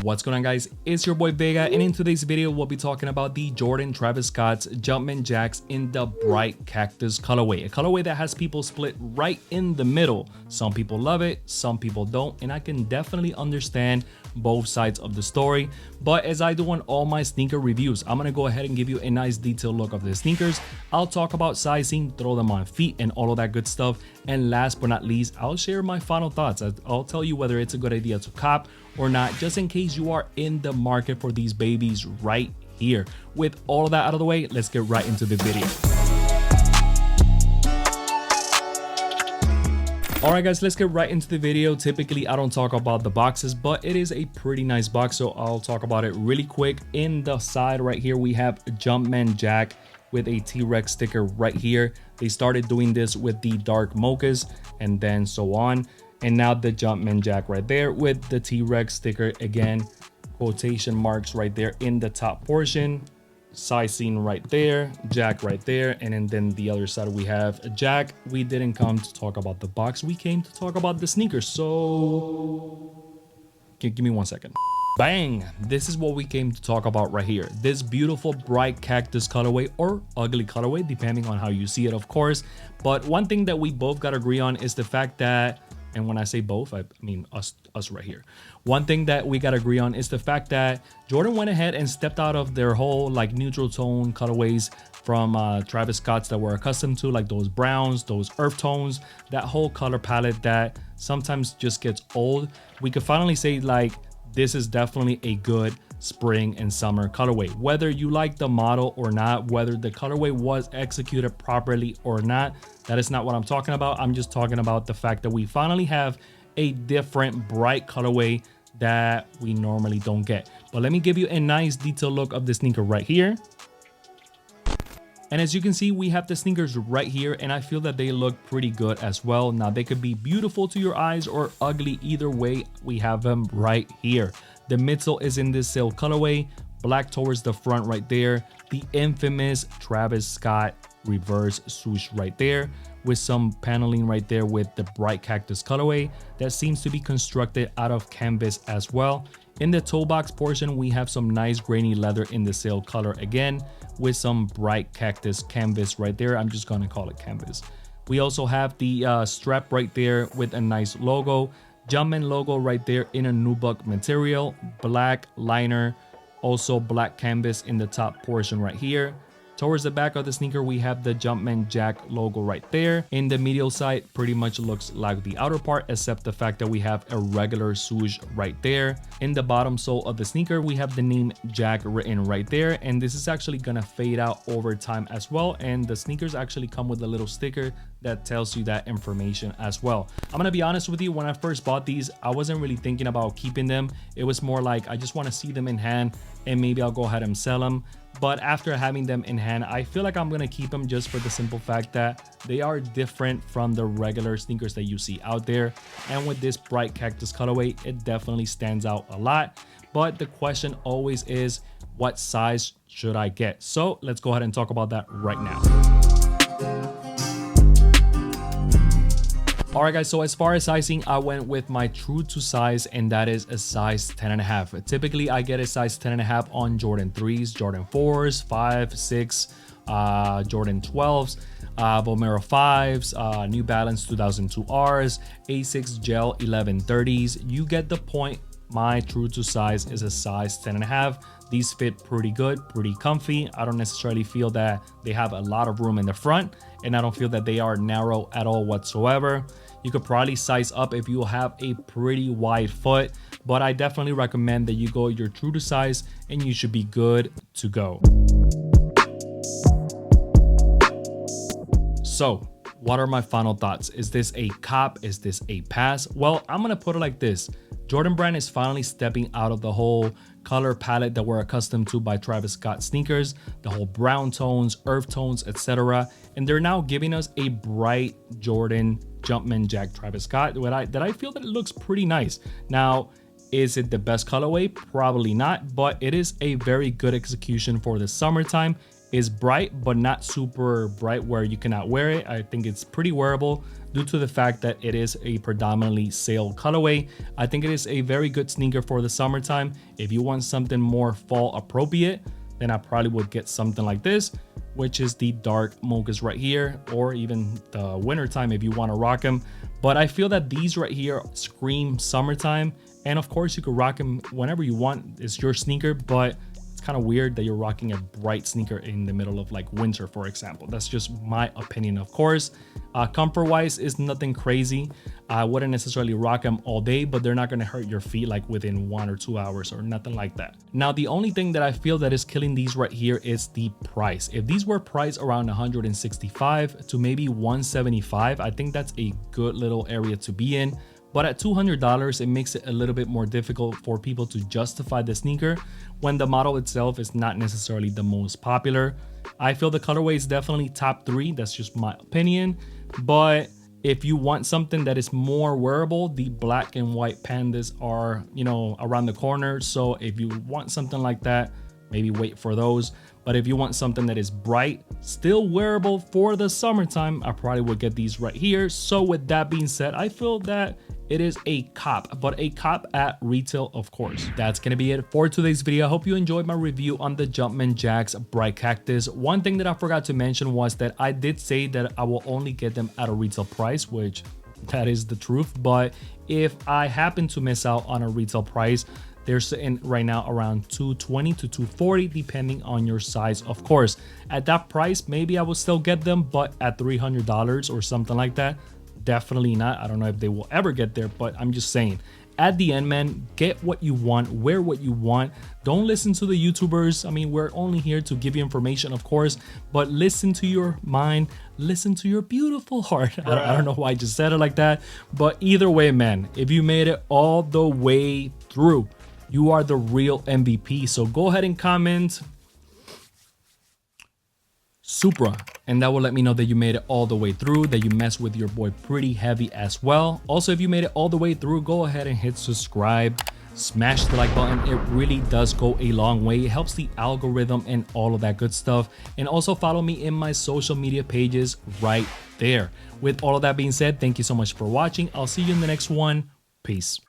What's going on, guys? It's your boy Vega, and in today's video we'll be talking about the Jordan Travis Scott's Jumpman Jacks in the Bright Cactus colorway, a colorway that has people split right in the middle. Some people love it, some people don't, and I can definitely understand both sides of the story. But as I do on all my sneaker reviews, I'm gonna go ahead and give you a nice detailed look of the sneakers. I'll talk about sizing, throw them on feet, and all of that good stuff. And last but not least, I'll share my final thoughts. I'll tell you whether it's a good idea to cop or not, just in case you are in the market for these babies right here. With all of that out of the way, let's get right into the video. Alright guys, let's get right into the video. Typically, I don't talk about the boxes, but it is a pretty nice box, so I'll talk about it really quick. In the side right here, we have Jumpman Jack with a T-Rex sticker right here. They started doing this with the dark mochas and then so on. And now the Jumpman Jack right there with the T-Rex sticker again, quotation marks right there in the top portion, sizing right there, Jack right there, and then the other side we have a Jack. We didn't come to talk about the box, we came to talk about the sneakers. So give me 1 second. Bang! This is what we came to talk about right here. This beautiful Bright Cactus colorway, or ugly colorway, depending on how you see it, of course. But one thing that we both got to agree on is the fact that, and when I say both, I mean us right here. One thing that we got to agree on is the fact that Jordan went ahead and stepped out of their whole like neutral tone colorways from Travis Scott's that we're accustomed to, like those browns, those earth tones, that whole color palette that sometimes just gets old. We could finally say like, this is definitely a good spring and summer colorway. Whether you like the model or not, whether the colorway was executed properly or not, that is not what I'm talking about. I'm just talking about the fact that we finally have a different bright colorway that we normally don't get. But let me give you a nice detailed look of the sneaker right here. And as you can see, we have the sneakers right here, and I feel that they look pretty good as well. Now, they could be beautiful to your eyes or ugly. Either way, we have them right here. The midsole is in this silk colorway, black towards the front right there. The infamous Travis Scott reverse swoosh right there, with some paneling right there with the Bright Cactus colorway that seems to be constructed out of canvas as well. In the toe box portion, we have some nice grainy leather in the silk color again, with some Bright Cactus canvas right there. I'm just gonna call it canvas. We also have the strap right there with a nice logo, Jumpman logo right there in a nubuck material, black liner, also black canvas in the top portion right here. Towards the back of the sneaker, we have the Jumpman Jack logo right there. In the medial side, pretty much looks like the outer part, except the fact that we have a regular swoosh right there. In the bottom sole of the sneaker, we have the name Jack written right there. And this is actually gonna fade out over time as well. And the sneakers actually come with a little sticker that tells you that information as well. I'm gonna be honest with you, when I first bought these, I wasn't really thinking about keeping them. It was more like, I just wanna see them in hand and maybe I'll go ahead and sell them. But after having them in hand, I feel like I'm gonna keep them just for the simple fact that they are different from the regular sneakers that you see out there. And with this Bright Cactus colorway, it definitely stands out a lot. But the question always is, what size should I get? So let's go ahead and talk about that right now. All right guys, so as far as sizing, I went with my true to size, and that is a size 10.5. Typically I get a size 10.5 on Jordan 3s, Jordan 4s, 5, 6, Jordan 12s, Vomero 5s, New Balance 2002 Rs, Asics Gel 1130s. You get the point. My true to size is a size 10.5. These fit pretty good, pretty comfy. I don't necessarily feel that they have a lot of room in the front, and I don't feel that they are narrow at all whatsoever. You could probably size up if you have a pretty wide foot, but I definitely recommend that you go your true to size and you should be good to go. So what are my final thoughts? Is this a cop? Is this a pass? Well, I'm gonna put it like this. Jordan Brand is finally stepping out of the whole color palette that we're accustomed to by Travis Scott sneakers, the whole brown tones, earth tones, etc. And they're now giving us a bright Jordan Jumpman Jack Travis Scott that I feel that it looks pretty nice. Now, is it the best colorway? Probably not, but it is a very good execution for the summertime. is bright, but not super bright where you cannot wear it. I think it's pretty wearable due to the fact that it is a predominantly sail colorway. I think it is a very good sneaker for the summertime. If you want something more fall appropriate, then I probably would get something like this, which is the dark mochas right here, or even the winter time if you want to rock them. But I feel that these right here scream summertime, and of course you could rock them whenever you want. It's your sneaker, but it's kind of weird that you're rocking a bright sneaker in the middle of like winter, for example. That's just my opinion, of course. Comfort wise is nothing crazy. I wouldn't necessarily rock them all day, but they're not going to hurt your feet like within 1 or 2 hours or nothing like that. Now, the only thing that I feel that is killing these right here is the price. If these were priced around 165 to maybe 175, I think that's a good little area to be in. But at $200, it makes it a little bit more difficult for people to justify the sneaker when the model itself is not necessarily the most popular. I feel the colorway is definitely top 3. That's just my opinion. But if you want something that is more wearable, the black and white pandas are, you know, around the corner. So if you want something like that, maybe wait for those. But if you want something that is bright, still wearable for the summertime, I probably would get these right here. So with that being said, I feel that it is a cop, but a cop at retail, of course. That's gonna be it for today's video. I hope you enjoyed my review on the Jumpman Jack's Bright Cactus. One thing that I forgot to mention was that I did say that I will only get them at a retail price, which that is the truth. But if I happen to miss out on a retail price, they're sitting right now around $220 to $240, depending on your size, of course. At that price, maybe I will still get them, but at $300 or something like that, definitely not. I don't know if they will ever get there, but I'm just saying. At the end, man, get what you want, wear what you want. Don't listen to the YouTubers. I mean, we're only here to give you information, of course, but listen to your mind, listen to your beautiful heart. I don't know why I just said it like that, but either way, man, if you made it all the way through, you are the real MVP. So go ahead and comment Supra, and that will let me know that you made it all the way through, that you messed with your boy pretty heavy as well. Also, if you made it all the way through, go ahead and hit subscribe, smash the like button. It really does go a long way. It helps the algorithm and all of that good stuff. And also follow me in my social media pages right there. With all of that being said, thank you so much for watching. I'll see you in the next one. Peace.